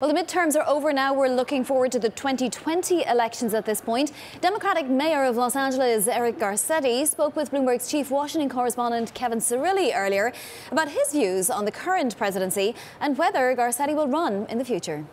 Well, the midterms are over now. We're looking forward to the 2020 elections at this point. Democratic Mayor of Los Angeles, Eric Garcetti, spoke with Bloomberg's chief Washington correspondent Kevin Cirilli earlier about his views on the current presidency and whether Garcetti will run in the future.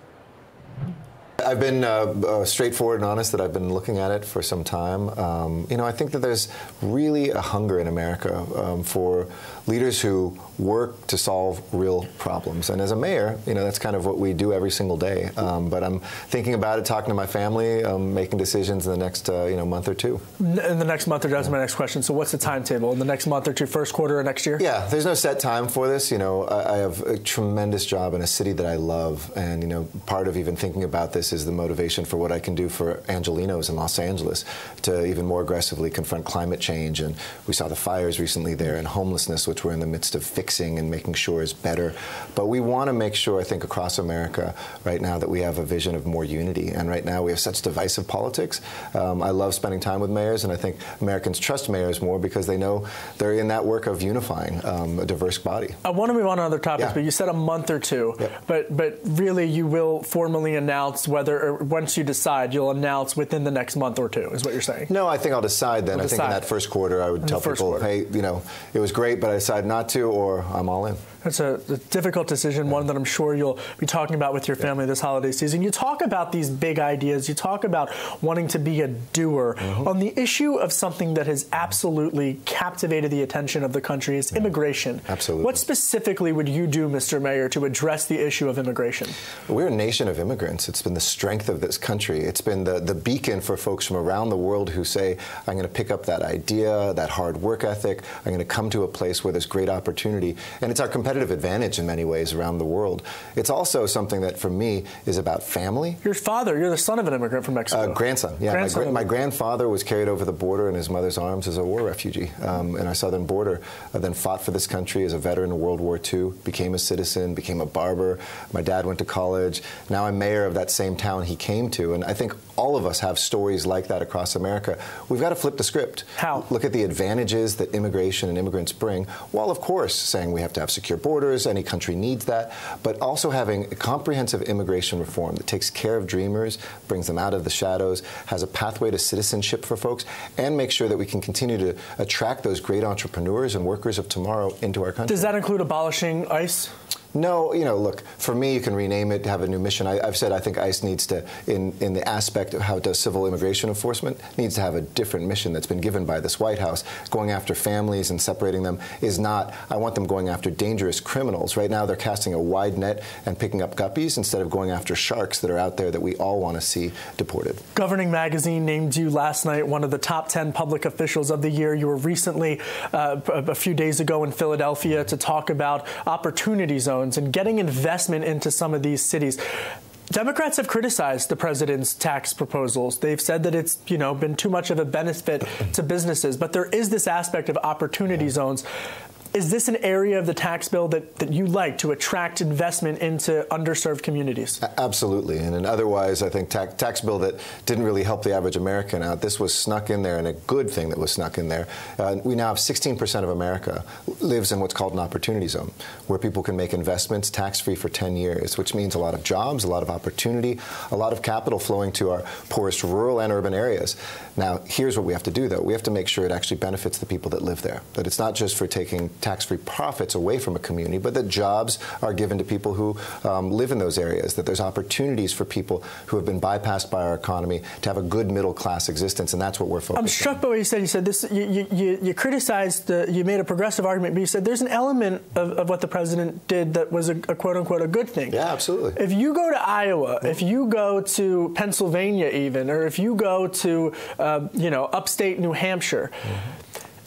I've been straightforward and honest that I've been looking at it for some time. I think that there's really a hunger in America for leaders who work to solve real problems. And as a mayor, that's kind of what we do every single day. But I'm thinking about it, talking to my family, making decisions in the next month or two. In the next month or two, that's my next question. So what's the timetable? In the next month or two, first quarter of next year? Yeah, there's no set time for this. I have a tremendous job in a city that I love. And, part of even thinking about this is the motivation for what I can do for Angelenos in Los Angeles to even more aggressively confront climate change. And we saw the fires recently there and homelessness, which we're in the midst of fixing and making sure is better. But we want to make sure, I think, across America right now that we have a vision of more unity. And right now we have such divisive politics. I love spending time with mayors, and I think Americans trust mayors more because they know they're in that work of unifying a diverse body. I want to move on to other topics, but you said a month or two. Yep. But really you will formally announce whether, or once you decide, you'll announce within the next month or two, is what you're saying? No, I think I'll decide then. I think in that first quarter I would tell people, hey, it was great, but I decided not to, or I'm all in. It's a difficult decision, one that I'm sure you'll be talking about with your family this holiday season. You talk about these big ideas. You talk about wanting to be a doer. On the issue of something that has absolutely captivated the attention of the country is immigration. Absolutely. What specifically would you do, Mr. Mayor, to address the issue of immigration? We're a nation of immigrants. It's been the strength of this country. It's been the beacon for folks from around the world who say, I'm going to pick up that idea, that hard work ethic. I'm going to come to a place where there's great opportunity. And it's our competitive advantage in many ways around the world. It's also something that, for me, is about family. Your father, you're the son of an immigrant from Mexico. Grandson, yeah. My grandfather was carried over the border in his mother's arms as a war refugee in our southern border, then fought for this country as a veteran in World War II, became a citizen, became a barber. My dad went to college. Now I'm mayor of that same town he came to. And I think all of us have stories like that across America. We've got to flip the script. How? Look at the advantages that immigration and immigrants bring, while, of course, saying we have to have secure borders. Any country needs that. But also having a comprehensive immigration reform that takes care of dreamers, brings them out of the shadows, has a pathway to citizenship for folks, and make sure that we can continue to attract those great entrepreneurs and workers of tomorrow into our country. Does that include abolishing ICE? No, look, for me, you can rename it, have a new mission. I've said I think ICE needs to, in the aspect of how it does civil immigration enforcement, needs to have a different mission that's been given by this White House. Going after families and separating them is not, I want them going after dangerous criminals. Right now, they're casting a wide net and picking up guppies instead of going after sharks that are out there that we all want to see deported. Governing Magazine named you last night one of the top 10 public officials of the year. You were recently, a few days ago in Philadelphia to talk about opportunity zones and getting investment into some of these cities. Democrats have criticized the president's tax proposals. They've said that it's, been too much of a benefit to businesses. But there is this aspect of opportunity zones. Is this an area of the tax bill that you like to attract investment into underserved communities? Absolutely. And otherwise, I think tax bill that didn't really help the average American out. This was snuck in there, and a good thing that was snuck in there. We now have 16% of America lives in what's called an opportunity zone, where people can make investments tax-free for 10 years, which means a lot of jobs, a lot of opportunity, a lot of capital flowing to our poorest rural and urban areas. Now, here's what we have to do, though. We have to make sure it actually benefits the people that live there, that it's not just for taking tax-free profits away from a community, but that jobs are given to people who live in those areas, that there's opportunities for people who have been bypassed by our economy to have a good middle-class existence, and that's what we're focused on. I'm struck by what you said. You said this. You criticized, you made a progressive argument, but you said there's an element of what the president did that was a quote-unquote a good thing. Yeah, absolutely. If you go to Iowa, if you go to Pennsylvania even, or if you go to, upstate New Hampshire,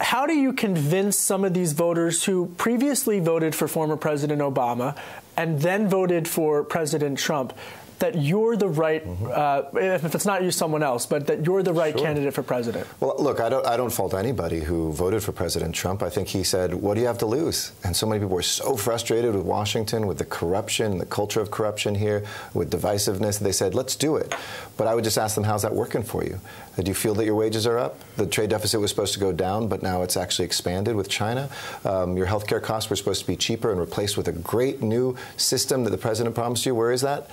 how do you convince some of these voters who previously voted for former President Obama and then voted for President Trump that you're the right, if it's not you, someone else, but that you're the right candidate for president? Well, look, I don't fault anybody who voted for President Trump. I think he said, what do you have to lose? And so many people were so frustrated with Washington, with the corruption, the culture of corruption here, with divisiveness. They said, let's do it. But I would just ask them, how's that working for you? Do you feel that your wages are up? The trade deficit was supposed to go down, but now it's actually expanded with China. Your health care costs were supposed to be cheaper and replaced with a great new system that the president promised you? Where is that?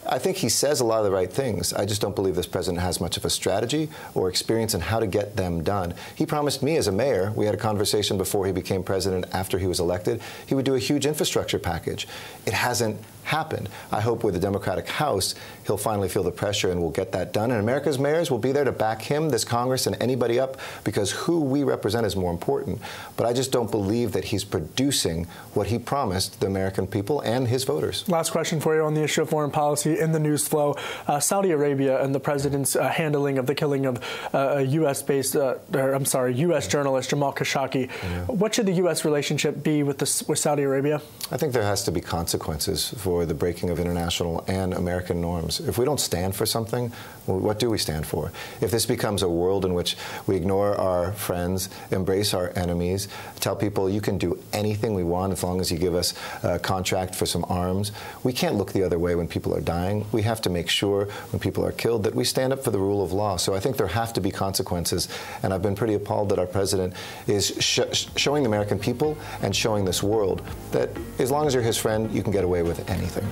I think he says a lot of the right things. I just don't believe this president has much of a strategy or experience in how to get them done. He promised me as a mayor, we had a conversation before he became president, after he was elected, he would do a huge infrastructure package. It hasn't happened. I hope with the Democratic House, he'll finally feel the pressure and will get that done. And America's mayors will be there to back him, this Congress, and anybody up, because who we represent is more important. But I just don't believe that he's producing what he promised the American people and his voters. Last question for you on the issue of foreign policy in the news flow. Saudi Arabia and the president's handling of the killing of U.S. journalist Jamal Khashoggi. Yeah. What should the U.S. relationship be with Saudi Arabia? I think there has to be consequences for the breaking of international and American norms. If we don't stand for something, what do we stand for? If this becomes a world in which we ignore our friends, embrace our enemies, tell people you can do anything we want as long as you give us a contract for some arms, we can't look the other way when people are dying. We have to make sure when people are killed that we stand up for the rule of law. So I think there have to be consequences, and I've been pretty appalled that our president is showing the American people and showing this world that as long as you're his friend, you can get away with anything.